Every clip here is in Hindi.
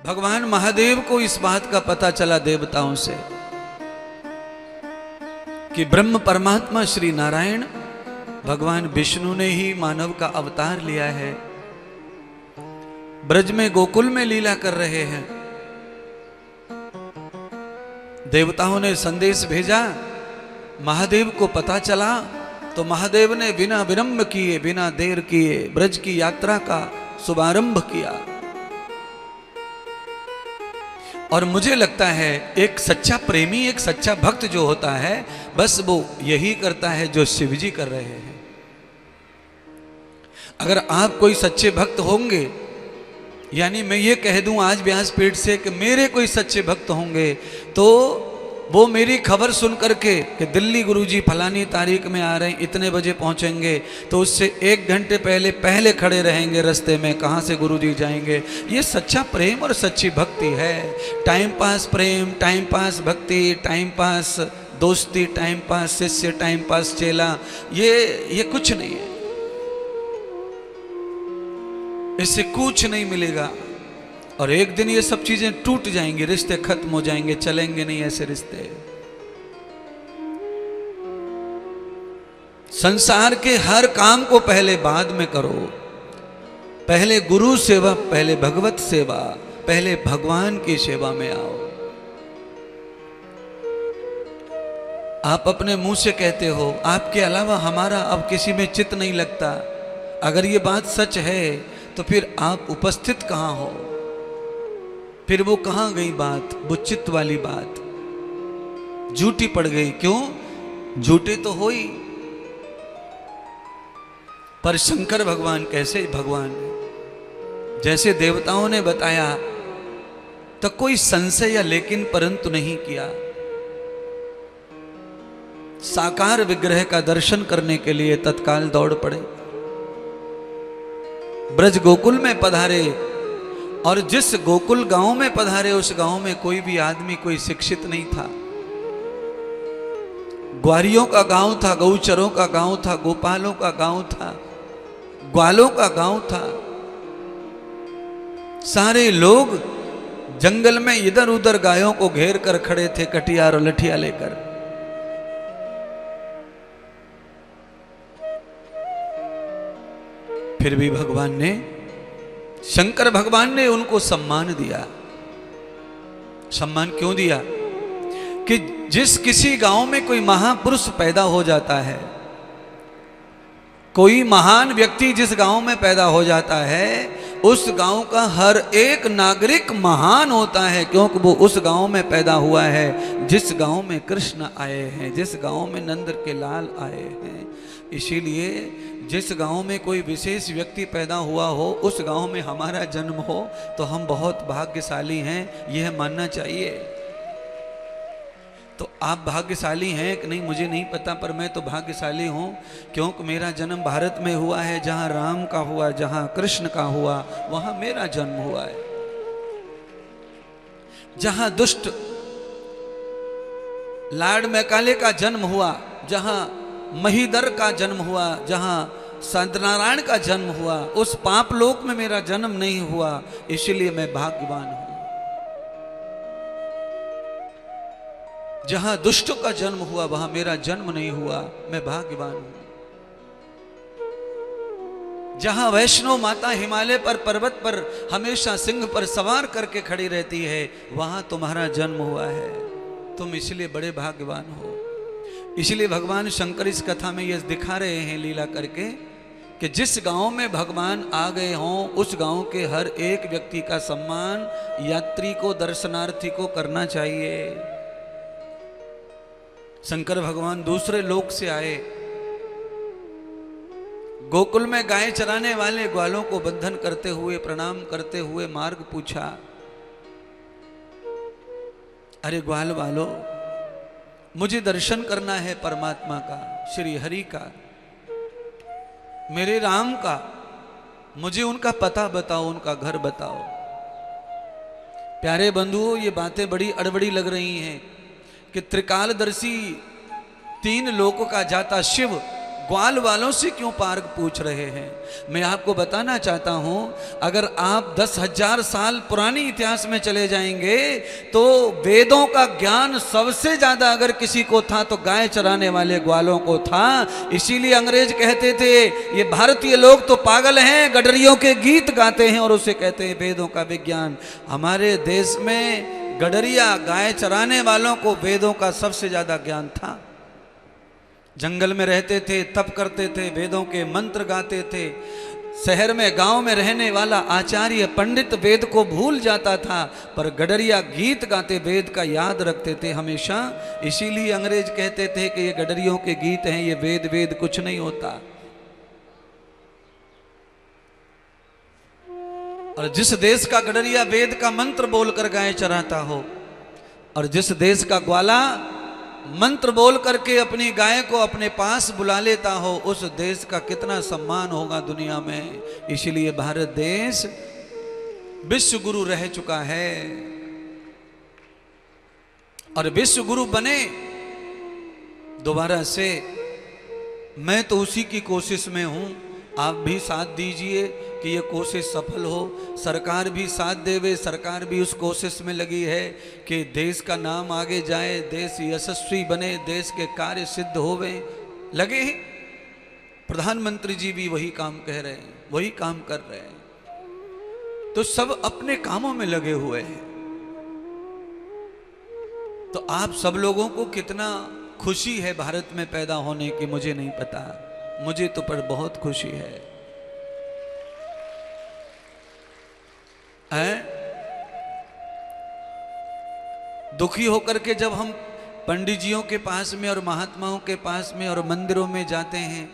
भगवान महादेव को इस बात का पता चला देवताओं से कि ब्रह्म परमात्मा श्री नारायण भगवान विष्णु ने ही मानव का अवतार लिया है, ब्रज में गोकुल में लीला कर रहे हैं। देवताओं ने संदेश भेजा, महादेव को पता चला तो महादेव ने बिना विलंब किए बिना देर किए ब्रज की यात्रा का शुभारंभ किया। और मुझे लगता है एक सच्चा प्रेमी, एक सच्चा भक्त जो होता है, बस वो यही करता है जो शिव जी कर रहे हैं। अगर आप कोई सच्चे भक्त होंगे, यानी मैं ये कह दूं आज व्यासपीठ से कि मेरे कोई सच्चे भक्त होंगे, तो वो मेरी खबर सुन करके कि दिल्ली गुरुजी फलानी तारीख में आ रहे हैं, इतने बजे पहुंचेंगे, तो उससे 1 घंटे पहले खड़े रहेंगे रास्ते में, कहाँ से गुरुजी जाएंगे। ये सच्चा प्रेम और सच्ची भक्ति है। टाइम पास प्रेम, टाइम पास भक्ति, टाइम पास दोस्ती, टाइम पास शिष्य, टाइम पास चेला, ये कुछ नहीं है। इससे कुछ नहीं मिलेगा और एक दिन ये सब चीजें टूट जाएंगी, रिश्ते खत्म हो जाएंगे, चलेंगे नहीं ऐसे रिश्ते। संसार के हर काम को पहले बाद में करो, पहले गुरु सेवा, पहले भगवत सेवा, पहले भगवान की सेवा में आओ। आप अपने मुंह से कहते हो आपके अलावा हमारा अब किसी में चित्त नहीं लगता। अगर ये बात सच है तो फिर आप उपस्थित कहाँ हो? फिर वो कहाँ गई बात, वो चित्त वाली बात झूठी पड़ गई। क्यों? झूठे तो हो ही। पर शंकर भगवान कैसे भगवान, जैसे देवताओं ने बताया तो कोई संशय या लेकिन परंतु नहीं किया। साकार विग्रह का दर्शन करने के लिए तत्काल दौड़ पड़े, ब्रज गोकुल में पधारे। और जिस गोकुल गांव में पधारे उस गांव में कोई भी आदमी कोई शिक्षित नहीं था। ग्वारियों का गांव था, गौचरों का गांव था, गोपालों का गांव था, ग्वालों का गांव था। सारे लोग जंगल में इधर उधर गायों को घेर कर खड़े थे, कटियार और लठिया लेकर। फिर भी भगवान ने, शंकर भगवान ने उनको सम्मान दिया। सम्मान क्यों दिया? कि जिस किसी गांव में कोई महापुरुष पैदा हो जाता है, कोई महान व्यक्ति जिस गांव में पैदा हो जाता है, उस गांव का हर एक नागरिक महान होता है, क्योंकि वो उस गांव में पैदा हुआ है जिस गांव में कृष्ण आए हैं, जिस गांव में नंद के लाल आए हैं। इसीलिए जिस गांव में कोई विशेष व्यक्ति पैदा हुआ हो, उस गांव में हमारा जन्म हो तो हम बहुत भाग्यशाली हैं, यह मानना चाहिए। तो आप भाग्यशाली हैं कि नहीं मुझे नहीं पता, पर मैं तो भाग्यशाली हूं, क्योंकि मेरा जन्म भारत में हुआ है, जहां राम का हुआ, जहां कृष्ण का हुआ, वहां मेरा जन्म हुआ है। जहां दुष्ट लाड मैकाले का जन्म हुआ, जहां महीधर का जन्म हुआ, जहां सत्यनारायण का जन्म हुआ, उस पाप लोक में मेरा जन्म नहीं हुआ, इसलिए मैं भाग्यवान हूं। जहां दुष्ट का जन्म हुआ वहां मेरा जन्म नहीं हुआ, मैं भाग्यवान हूं। जहां वैष्णो माता हिमालय पर पर्वत पर हमेशा सिंह पर सवार करके खड़ी रहती है, वहां तुम्हारा जन्म हुआ है, तुम इसलिए बड़े भाग्यवान हो। इसलिए भगवान शंकर इस कथा में यह दिखा रहे हैं लीला करके कि जिस गांव में भगवान आ गए हों, उस गांव के हर एक व्यक्ति का सम्मान यात्री को, दर्शनार्थी को करना चाहिए। शंकर भगवान दूसरे लोक से आए, गोकुल में गाय चराने वाले ग्वालों को बंधन करते हुए, प्रणाम करते हुए मार्ग पूछा। अरे ग्वाल वालों, मुझे दर्शन करना है परमात्मा का, श्री हरि का, मेरे राम का। मुझे उनका पता बताओ, उनका घर बताओ। प्यारे बंधुओं, ये बातें बड़ी अड़बड़ी लग रही हैं कि त्रिकालदर्शी 3 लोकों का जाता शिव ग्वाल वालों से क्यों पार्क पूछ रहे हैं? मैं आपको बताना चाहता हूं, अगर आप 10,000 साल पुरानी इतिहास में चले जाएंगे तो वेदों का ज्ञान सबसे ज्यादा अगर किसी को था तो गाय चराने वाले ग्वालों को था। इसीलिए अंग्रेज कहते थे ये भारतीय लोग तो पागल हैं, गडरियों के गीत गाते हैं और उसे कहते हैं वेदों का विज्ञान। हमारे देश में गडरिया गाय चराने वालों को वेदों का सबसे ज्यादा ज्ञान था। जंगल में रहते थे, तप करते थे, वेदों के मंत्र गाते थे। शहर में गांव में रहने वाला आचार्य पंडित वेद को भूल जाता था, पर गडरिया गीत गाते वेद का याद रखते थे हमेशा। इसीलिए अंग्रेज कहते थे कि ये गडरियों के गीत हैं, ये वेद वेद कुछ नहीं होता। और जिस देश का गडरिया वेद का मंत्र बोलकर गाय चराता हो और जिस देश का ग्वाला मंत्र बोल करके अपनी गाय को अपने पास बुला लेता हो, उस देश का कितना सम्मान होगा दुनिया में। इसलिए भारत देश विश्व गुरु रह चुका है और विश्व गुरु बने दोबारा से। मैं तो उसी की कोशिश में हूं, आप भी साथ दीजिए कि ये कोशिश सफल हो। सरकार भी साथ देवे, सरकार भी उस कोशिश में लगी है कि देश का नाम आगे जाए, देश यशस्वी बने, देश के कार्य सिद्ध होवे, लगे हैं। प्रधानमंत्री जी भी वही काम कह रहे हैं, वही काम कर रहे हैं। तो सब अपने कामों में लगे हुए हैं। तो आप सब लोगों को कितना खुशी है भारत में पैदा होने की मुझे नहीं पता, मुझे तो पर बहुत खुशी है। दुखी होकर के जब हम पंडित जियों के पास में और महात्माओं के पास में और मंदिरों में जाते हैं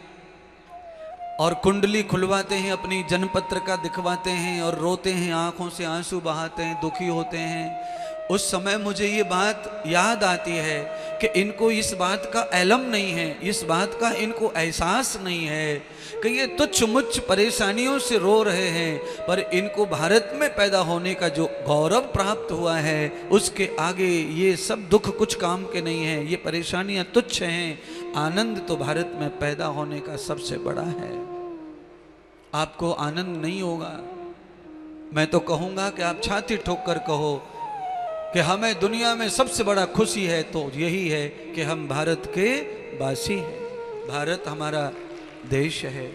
और कुंडली खुलवाते हैं, अपनी जन्मपत्र का दिखवाते हैं और रोते हैं, आंखों से आंसू बहाते हैं, दुखी होते हैं, उस समय मुझे ये बात याद आती है कि इनको इस बात का एलम नहीं है, इस बात का इनको एहसास नहीं है कि ये तुच्छ मुच्छ परेशानियों से रो रहे हैं, पर इनको भारत में पैदा होने का जो गौरव प्राप्त हुआ है उसके आगे ये सब दुख कुछ काम के नहीं है, ये परेशानियां तुच्छ हैं। आनंद तो भारत में पैदा होने का सबसे बड़ा है। आपको आनंद नहीं होगा, मैं तो कहूँगा कि आप छाती ठोक कर कहो कि हमें दुनिया में सबसे बड़ा खुशी है तो यही है कि हम भारत के वासी हैं। भारत हमारा देश है,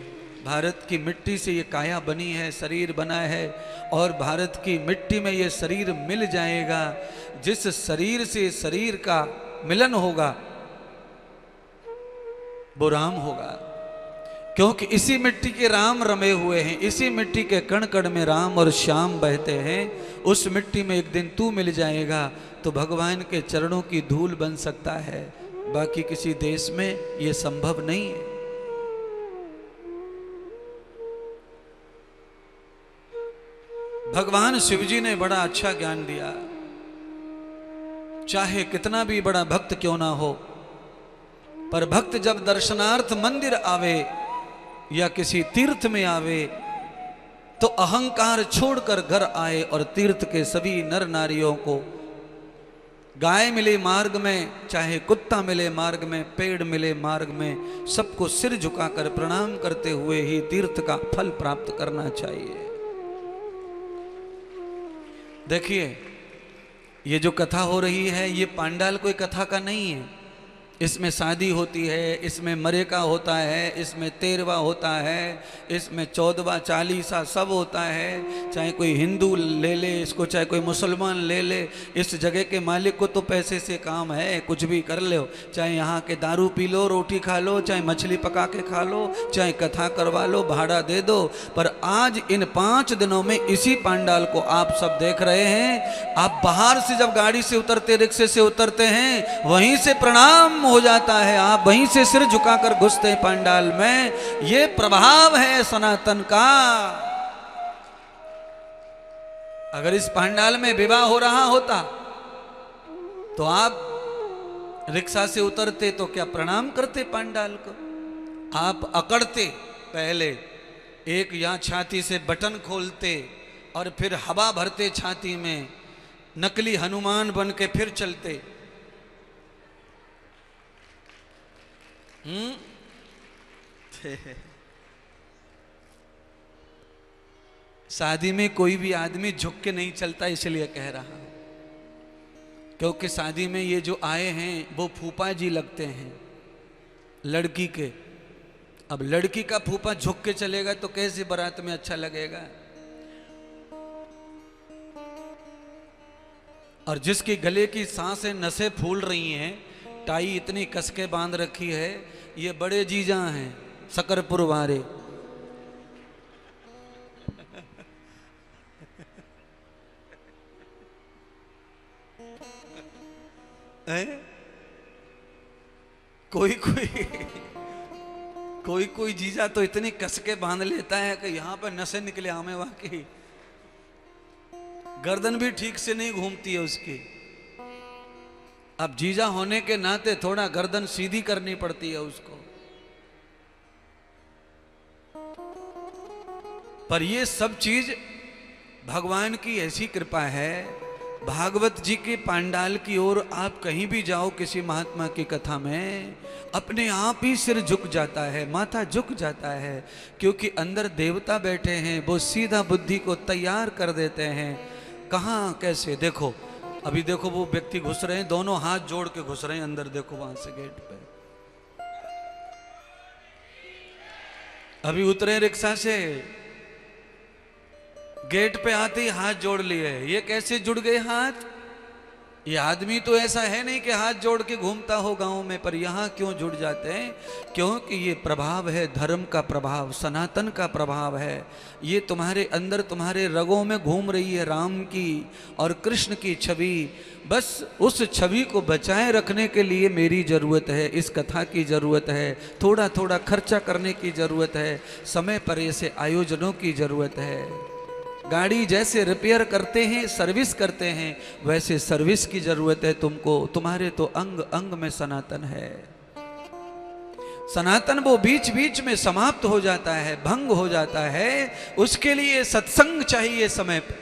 भारत की मिट्टी से ये काया बनी है, शरीर बना है और भारत की मिट्टी में ये शरीर मिल जाएगा। जिस शरीर से शरीर का मिलन होगा वो राम होगा, क्योंकि इसी मिट्टी के राम रमे हुए हैं, इसी मिट्टी के कण कण में राम और श्याम बहते हैं। उस मिट्टी में एक दिन तू मिल जाएगा तो भगवान के चरणों की धूल बन सकता है, बाकी किसी देश में यह संभव नहीं है। भगवान शिवजी ने बड़ा अच्छा ज्ञान दिया, चाहे कितना भी बड़ा भक्त क्यों ना हो, पर भक्त जब दर्शनार्थ मंदिर आवे या किसी तीर्थ में आवे तो अहंकार छोड़कर घर आए और तीर्थ के सभी नर नारियों को, गाय मिले मार्ग में, चाहे कुत्ता मिले मार्ग में, पेड़ मिले मार्ग में, सबको सिर झुकाकर प्रणाम करते हुए ही तीर्थ का फल प्राप्त करना चाहिए। देखिए ये जो कथा हो रही है ये पांडाल कोई कथा का नहीं है। इसमें शादी होती है, इसमें मरेका होता है, इसमें तेरवा होता है, इसमें 14वां 40वां सब होता है। चाहे कोई हिंदू ले ले इसको, चाहे कोई मुसलमान ले ले, इस जगह के मालिक को तो पैसे से काम है, कुछ भी कर लो। चाहे यहाँ के दारू पी लो, रोटी खा लो, चाहे मछली पका के खा लो, चाहे कथा करवा लो, भाड़ा दे दो। पर आज इन 5 दिनों में इसी पांडाल को आप सब देख रहे हैं। आप बाहर से जब गाड़ी से उतरते, रिक्शे से उतरते हैं, वहीं से प्रणाम हो जाता है, आप वहीं से सिर झुकाकर घुसते हैं पंडाल में। ये प्रभाव है सनातन का। अगर इस पंडाल में विवाह हो रहा होता तो आप रिक्शा से उतरते तो क्या प्रणाम करते पंडाल को? आप अकड़ते, पहले एक यहां छाती से बटन खोलते और फिर हवा भरते छाती में, नकली हनुमान बन के फिर चलते। शादी में कोई भी आदमी झुक के नहीं चलता, इसलिए कह रहा हूं, क्योंकि शादी में ये जो आए हैं वो फूफा जी लगते हैं लड़की के। अब लड़की का फूफा झुक के चलेगा तो कैसे बारात में अच्छा लगेगा। और जिसकी गले की सांसें नसें फूल रही हैं, टाई इतनी कस के बांध रखी है, ये बड़े जीजा हैं शकरपुर वाले। कोई जीजा तो इतनी कस के बांध लेता है कि यहां पर नसें निकले आमे वाकई, गर्दन भी ठीक से नहीं घूमती है उसकी। अब जीजा होने के नाते थोड़ा गर्दन सीधी करनी पड़ती है उसको। पर ये सब चीज भगवान की ऐसी कृपा है। भागवत जी के पांडाल की ओर आप कहीं भी जाओ किसी महात्मा की कथा में, अपने आप ही सिर झुक जाता है, माथा झुक जाता है, क्योंकि अंदर देवता बैठे हैं, वो सीधा बुद्धि को तैयार कर देते हैं। कहाँ कैसे देखो, अभी देखो वो व्यक्ति घुस रहे हैं, दोनों हाथ जोड़ के घुस रहे हैं अंदर, देखो वहां से गेट पे। अभी उतरे रिक्शा से, गेट पे आते ही हाथ जोड़ लिए। ये कैसे जुड़ गए हाथ? ये आदमी तो ऐसा है नहीं कि हाथ जोड़ के घूमता हो गांव में, पर यहाँ क्यों जुड़ जाते हैं? क्योंकि ये प्रभाव है धर्म का प्रभाव, सनातन का प्रभाव है। ये तुम्हारे अंदर, तुम्हारे रगों में घूम रही है राम की और कृष्ण की छवि। बस उस छवि को बचाए रखने के लिए मेरी ज़रूरत है, इस कथा की ज़रूरत है, थोड़ा थोड़ा खर्चा करने की ज़रूरत है, समय पर ऐसे आयोजनों की ज़रूरत है। गाड़ी जैसे रिपेयर करते हैं, सर्विस करते हैं, वैसे सर्विस की जरूरत है तुमको। तुम्हारे तो अंग अंग में सनातन है। सनातन वो बीच बीच में समाप्त हो जाता है, भंग हो जाता है, उसके लिए सत्संग चाहिए समय पर।